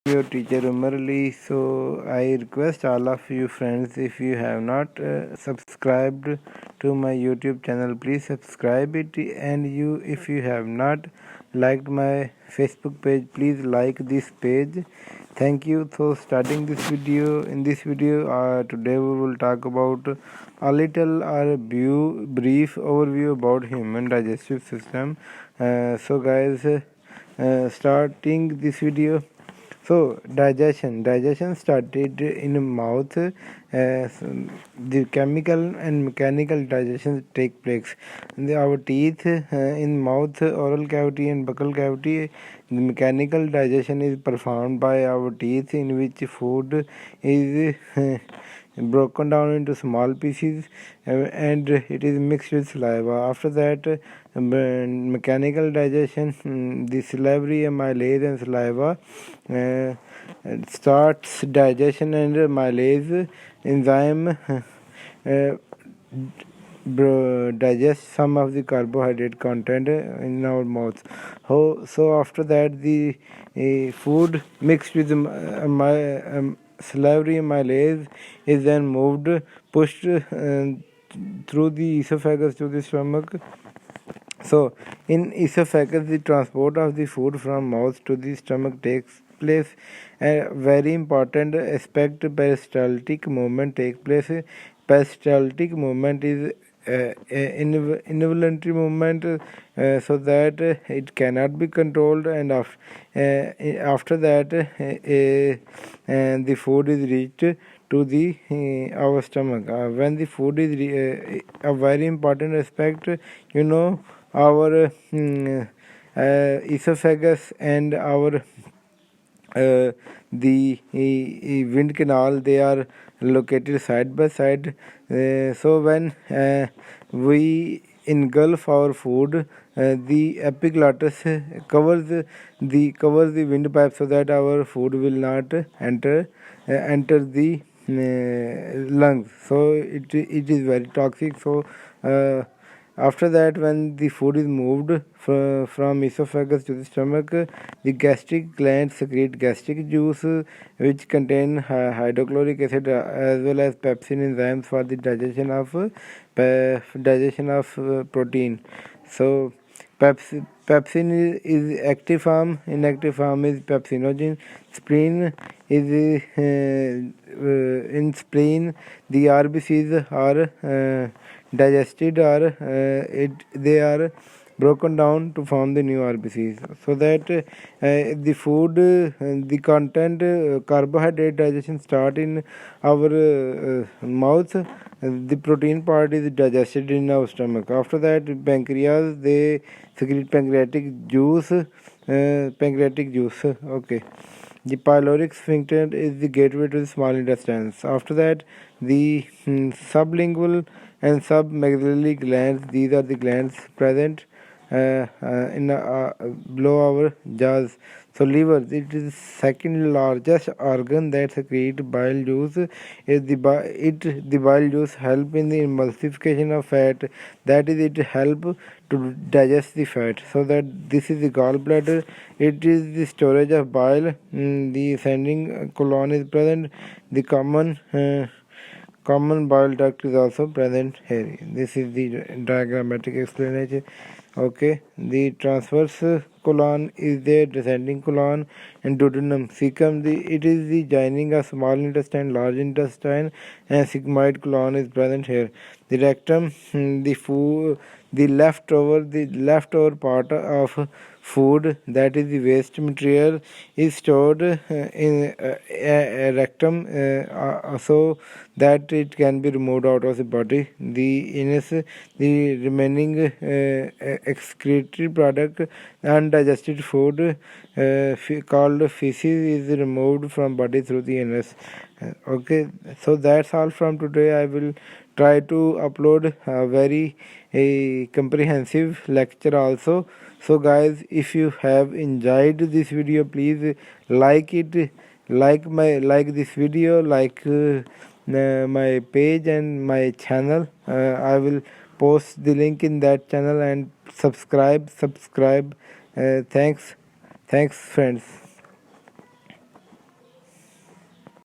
your teacher Umarli. So I request all of you friends, if you have not subscribed to my YouTube channel, please subscribe it, and if you have not liked my Facebook page, please like this page. Thank you. So starting this video, in this video today we will talk about a little or a brief overview about human digestive system. So guys, starting this video. So digestion started in the mouth. The chemical and mechanical digestion take place. Our teeth in mouth, oral cavity and buccal cavity. The mechanical digestion is performed by our teeth, in which food is broken down into small pieces and it is mixed with saliva. After that, mechanical digestion, the salivary, amylase and saliva starts digestion, and amylase enzyme digest some of the carbohydrate content in our mouth. So after that, the food mixed with salivary amylase is then pushed through the esophagus to the stomach. So in esophagus, the transport of the food from mouth to the stomach takes place. A very important aspect, peristaltic movement takes place. Peristaltic movement is involuntary movement, so that it cannot be controlled, and after that the food is reached to the our stomach. When the food is a very important aspect, our esophagus and our the wind canal, they are located side by side. So when we engulf our food, the epiglottis covers the windpipe, so that our food will not enter the lungs. So it is very toxic. So after that, when the food is moved from esophagus to the stomach, the gastric glands secrete gastric juice, which contain hydrochloric acid as well as pepsin enzymes for the digestion of protein. So pepsin is active form, inactive form is pepsinogen. Spleen is in spleen the RBCs are digested, or they are broken down to form the new RBCs, so that the food, the content, carbohydrate digestion start in our mouth. The protein part is digested in our stomach. After that, pancreas, they secrete pancreatic juice. Okay. The pyloric sphincter is the gateway to the small intestines. After that, the sublingual and submaxillary glands, these are the glands present in below our jaws. So liver, it is second largest organ that secrete bile juice. The bile juice help in the emulsification of fat. That is, it help to digest the fat. So that this is the gallbladder. It is the storage of bile. The ascending colon is present. The common bile duct is also present here. This is the diagrammatic explanation. Okay, the transverse colon is there, descending colon, and duodenum. Cecum, it is the joining of small intestine, large intestine, and sigmoid colon is present here. The rectum, the leftover part of food, that is the waste material, is stored in a rectum, so that it can be removed out of the body. The anus, the remaining excretory product, undigested food called feces, is removed from body through the anus. Okay, so that's all from today. I will try to upload a very comprehensive lecture also. So guys, if you have enjoyed this video, please like it, like this video, like my page and my channel. I will post the link in that channel, and subscribe. Thanks friends.